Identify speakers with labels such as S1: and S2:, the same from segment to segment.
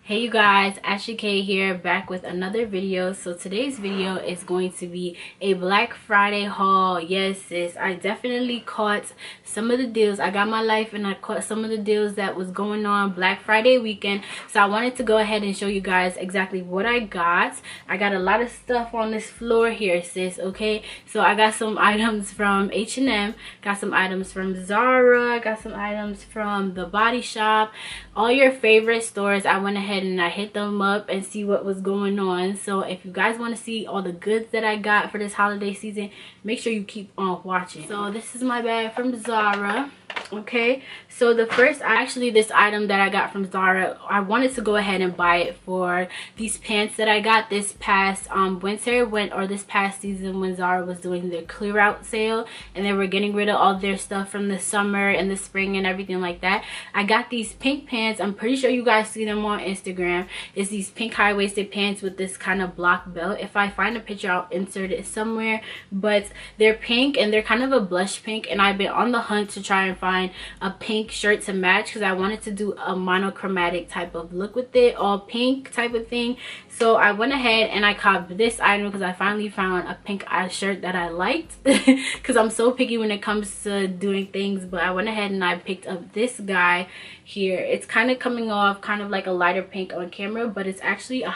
S1: Hey you guys, Ashley K here, back with another video. So today's video is going to be a Black Friday haul. Yes sis, I definitely caught some of the deals. I got my life and I caught some of the deals that was going on Black Friday weekend. So I wanted to go ahead and show you guys exactly what I got. I got a lot of stuff on this floor here sis, okay? So I got some items from H&M, got some items from Zara, got some items from The Body Shop, all your favorite stores. I went ahead and I hit them up and see what was going on. So if you guys want to see all the goods that I got for this holiday season, make sure you keep on watching. So this is my bag from Zara. Okay, so the first, actually this item that I got from Zara, I wanted to go ahead and buy it for these pants that I got this past winter, this past season, when Zara was doing their clear out sale and they were getting rid of all their stuff from the summer and the spring and everything like that. I got these pink pants. I'm pretty sure you guys see them on Instagram. It's these pink high-waisted pants with this kind of block belt. If I find a picture, I'll insert it somewhere, but they're pink and they're kind of a blush pink, and I've been on the hunt to try and find a pink shirt to match because I wanted to do a monochromatic type of look with it, all pink type of thing. So I went ahead and I caught this item because I finally found a pink eye shirt that I liked because I'm so picky when it comes to doing things. But I went ahead and I picked up this guy here. It's kind of coming off kind of like a lighter pink on camera, but it's actually a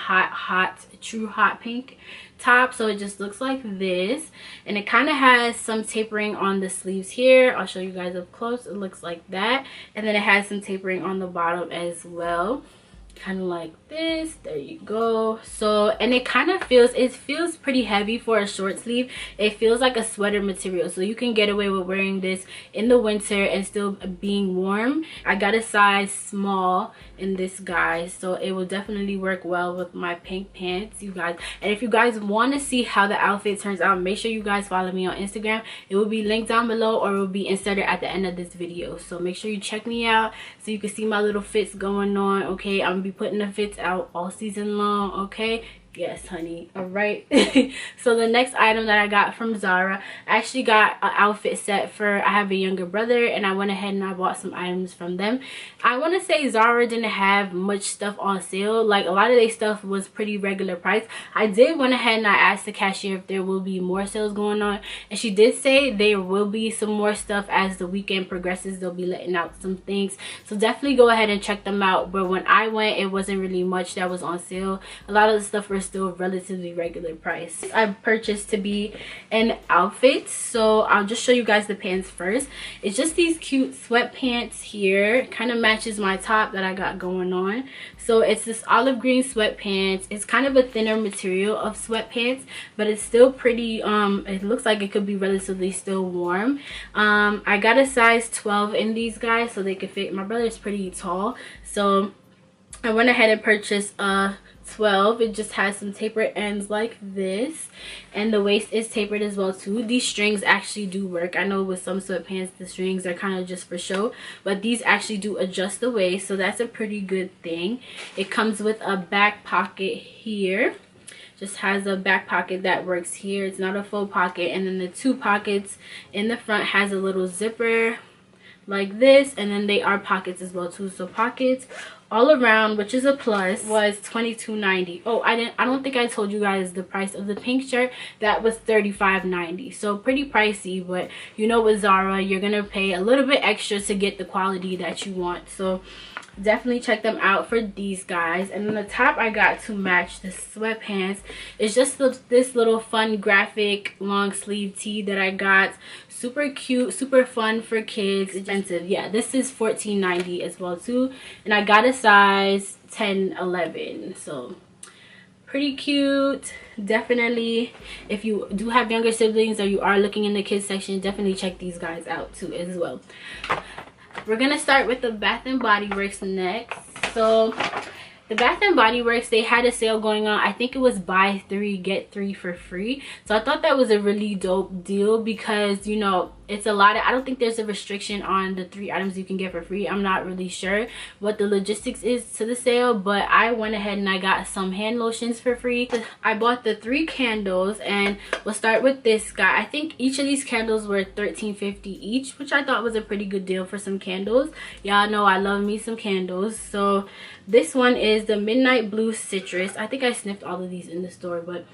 S1: true hot pink top. So it just looks like this, and it kind of has some tapering on the sleeves here. I'll show you guys up close. It looks like that, and then it has some tapering on the bottom as well, kind of like this. There you go. So, and it kind of feels pretty heavy for a short sleeve. It feels like a sweater material, so you can get away with wearing this in the winter and still being warm. I got a size small in this, guys, so it will definitely work well with my pink pants, you guys. And if you guys want to see how the outfit turns out, make sure you guys follow me on Instagram. It will be linked down below, or it will be inserted at the end of this video. So make sure you check me out so you can see my little fits going on. Okay, I'm gonna be putting the fits out all season long. Okay, yes honey. All right. So the next item that I got from Zara, I actually got an outfit set for, I have a younger brother, and I went ahead and I bought some items from them. I want to say Zara didn't have much stuff on sale. Like, a lot of their stuff was pretty regular price. I did went ahead and I asked the cashier if there will be more sales going on, and she did say there will be some more stuff as the weekend progresses. They'll be letting out some things, so definitely go ahead and check them out. But when I went, it wasn't really much that was on sale. A lot of the stuff were still relatively regular price. I purchased to be an outfit, so I'll just show you guys the pants first. It's just these cute sweatpants here, kind of matches my top that I got going on. So it's this olive green sweatpants. It's kind of a thinner material of sweatpants, but it's still pretty, it looks like it could be relatively still warm. I got a size 12 in these, guys, so they could fit. My brother's pretty tall, so I went ahead and purchased a 12. It just has some tapered ends like this, and the waist is tapered as well too. These strings actually do work. I know with some sweatpants the strings are kind of just for show, but these actually do adjust the waist, so that's a pretty good thing. It comes with a back pocket here. Just has a back pocket that works here. It's not a full pocket, and then the two pockets in the front has a little zipper like this, and then they are pockets as well too. So pockets all around, which is a plus, was $22.90. Oh, I don't think I told you guys the price of the pink shirt. That was $35.90. So pretty pricey, but you know, with Zara you're gonna pay a little bit extra to get the quality that you want. So definitely check them out for these, guys. And then the top I got to match the sweatpants is just this little fun graphic long sleeve tee that I got. Super cute, super fun for kids. Expensive, yeah. This is $14.90 as well too, and I got a size 10-11. So pretty cute. Definitely, if you do have younger siblings or you are looking in the kids section, definitely check these guys out too as well. We're gonna start with the Bath and Body Works next. So the Bath and Body Works, they had a sale going on. I think it was buy 3 get 3 for free. So I thought that was a really dope deal because, you know, it's a lot of, I don't think there's a restriction on the 3 items you can get for free. I'm not really sure what the logistics is to the sale, but I went ahead and I got some hand lotions for free. I bought the 3 candles, and we'll start with this guy. I think each of these candles were $13.50 each, which I thought was a pretty good deal for some candles. Y'all know I love me some candles. So this one is is the Midnight Blue Citrus. I think I sniffed all of these in the store, but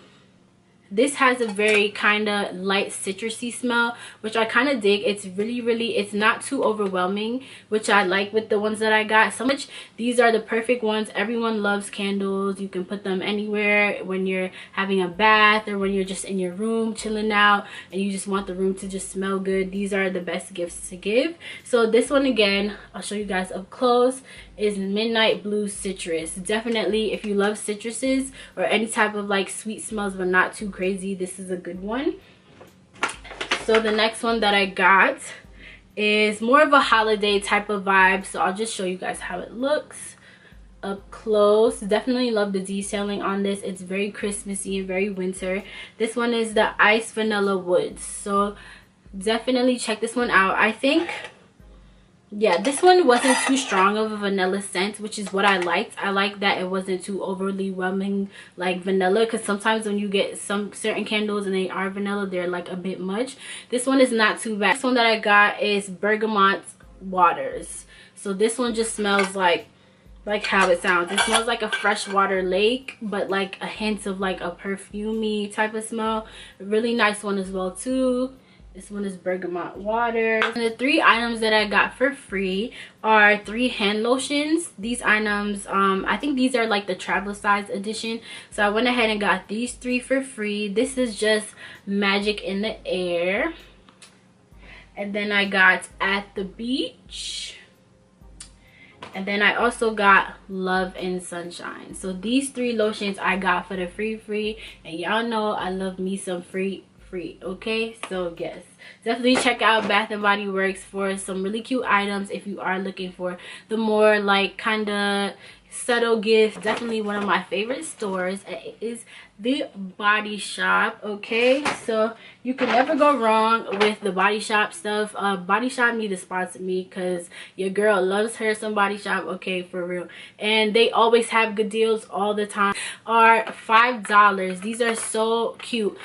S1: this has a very kind of light citrusy smell, which I kind of dig. It's really, it's not too overwhelming, which I like with the ones that I got. So much, these are the perfect ones. Everyone loves candles. You can put them anywhere when you're having a bath or when you're just in your room chilling out and you just want the room to just smell good. These are the best gifts to give. So this one, again, I'll show you guys up close, is Midnight Blue Citrus. Definitely, if you love citruses or any type of like sweet smells but not too crazy, this is a good one. So the next one that I got is more of a holiday type of vibe, so I'll just show you guys how it looks up close. Definitely love the detailing on this. It's very Christmassy and very winter. This one is the Ice Vanilla Woods, so definitely check this one out. I think, yeah, this one wasn't too strong of a vanilla scent, which is what I liked. I like that it wasn't too overly whelming like vanilla, because sometimes when you get some certain candles and they are vanilla, they're like a bit much. This one is not too bad. This one that I got is Bergamot Waters. So this one just smells like how it sounds. It smells like a freshwater lake, but like a hint of like a perfumey type of smell. A really nice one as well too. This one is Bergamot Water. And the 3 items that I got for free are 3 hand lotions. These items, I think these are like the travel size edition. So I went ahead and got these 3 for free. This is just Magic in the Air. And then I got At the Beach. And then I also got Love and Sunshine. So these 3 lotions I got for the free. And y'all know I love me some free, okay? So yes, definitely check out Bath and Body Works for some really cute items if you are looking for the more like kind of subtle gifts. Definitely one of my favorite stores. It is The Body Shop. Okay, so you can never go wrong with the Body Shop stuff. Body Shop need to sponsor me, because your girl loves her some Body Shop, okay, for real. And they always have good deals all the time. Are $5. These are so cute.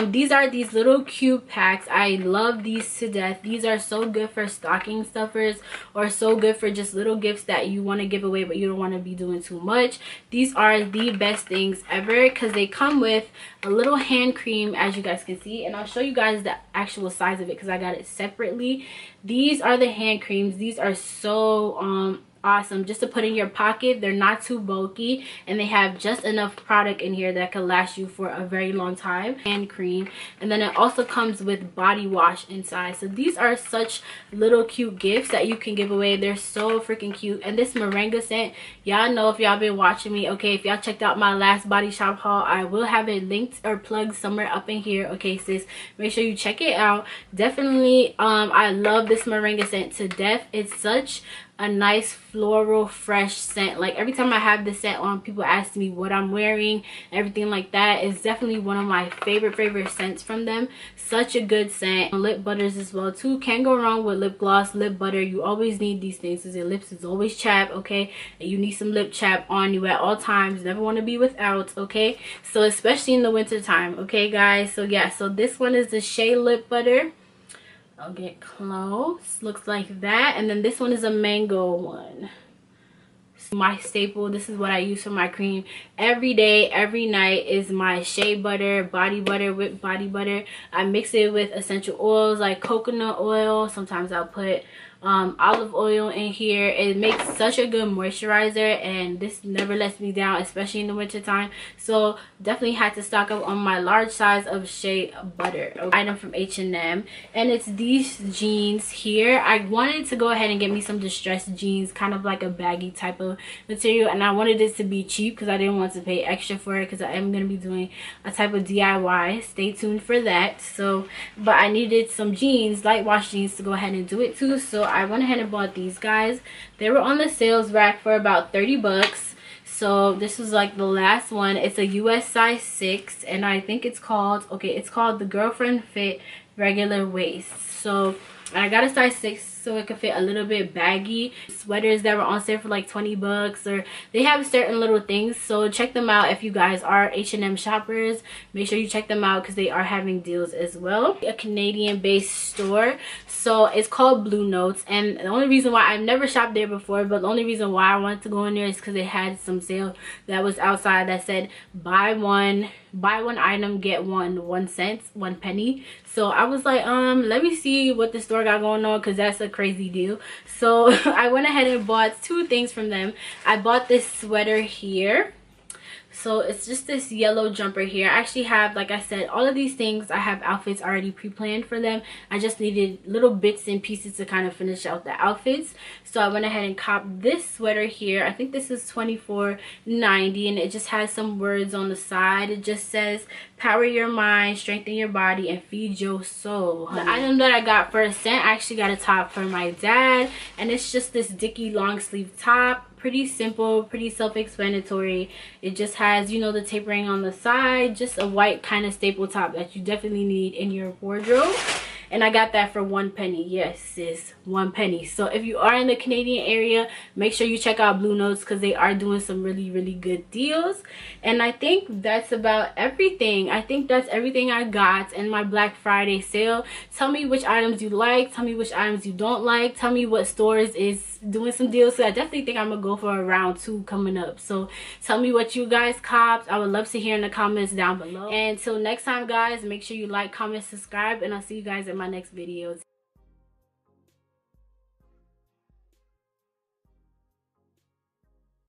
S1: These are these little cute packs. I love these to death. These are so good for stocking stuffers, or so good for just little gifts that you want to give away but you don't want to be doing too much. These are the best things ever, because they come with a little hand cream, as you guys can see, and I'll show you guys the actual size of it because I got it separately. These are the hand creams. These are so awesome just to put in your pocket. They're not too bulky, and they have just enough product in here that can last you for a very long time. Hand cream, and then it also comes with body wash inside. So these are such little cute gifts that you can give away. They're so freaking cute. And this moringa scent, y'all know if y'all been watching me, okay, if y'all checked out my last Body Shop haul, I will have it linked or plugged somewhere up in here, okay sis, make sure you check it out. Definitely I love this moringa scent to death. It's such a nice floral fresh scent. Like every time I have this scent on, people ask me what I'm wearing, everything like that. It's definitely one of my favorite scents from them. Such a good scent. Lip butters as well too. Can't go wrong with lip gloss, lip butter. You always need these things because your lips is always chapped, okay, and you need some lip chap on you at all times. Never want to be without, okay, so especially in the winter time, okay guys. So yeah, so this one is the Shea Lip Butter. I'll get close. Looks like that. And then this one is a mango one. My staple. This is what I use for my cream every day, every night, is my shea butter, body butter, whipped body butter. I mix it with essential oils like coconut oil. Sometimes I'll put olive oil in here. It makes such a good moisturizer, and this never lets me down, especially in the winter time. So definitely had to stock up on my large size of shea butter. Item from H&M, and it's these jeans here. I wanted to go ahead and get me some distressed jeans, kind of like a baggy type of material, and I wanted it to be cheap because I didn't want to pay extra for it, because I am going to be doing a type of DIY. Stay tuned for that. So but I needed some jeans, light wash jeans, to go ahead and do it too. So I went ahead and bought these guys. They were on the sales rack for about 30 bucks. So this was like the last one. It's a US size 6, and I think it's called, okay, it's called the Girlfriend Fit Regular Waist. So I got a size 6 so it could fit a little bit baggy. Sweaters that were on sale for like 20 bucks, or they have certain little things. So check them out if you guys are H&M shoppers. Make sure you check them out because they are having deals as well. A Canadian based store, so it's called Blue Notes, and the only reason why I've never shopped there before, but the only reason why I wanted to go in there is because they had some sale that was outside that said buy one item get 1 cent, 1 penny. So I was like, let me see what the store got going on, because that's a crazy deal. So I went ahead and bought 2 things from them. I bought this sweater here. So it's just this yellow jumper here. I actually have, like I said, all of these things, I have outfits already pre-planned for them. I just needed little bits and pieces to kind of finish out the outfits. So I went ahead and copped this sweater here. I think this is $24.90, and it just has some words on the side. It just says, power your mind, strengthen your body, and feed your soul. The item that I got for $1 cent, I actually got a top for my dad, and it's just this Dickie long sleeve top. Pretty simple, pretty self-explanatory. It just has, you know, the tapering on the side, just a white kind of staple top that you definitely need in your wardrobe. And I got that for 1 penny. Yes, sis, 1 penny. So if you are in the Canadian area, make sure you check out Blue Notes, because they are doing some really good deals. And I think that's about everything. I think that's everything I got in my Black Friday sale. Tell me which items you like, tell me which items you don't like, tell me what stores is doing some deals. So I definitely think I'm gonna go for a round 2 coming up. So tell me what you guys copped. I would love to hear in the comments down below. And until next time, guys, make sure you like, comment, subscribe, and I'll see you guys in my next videos.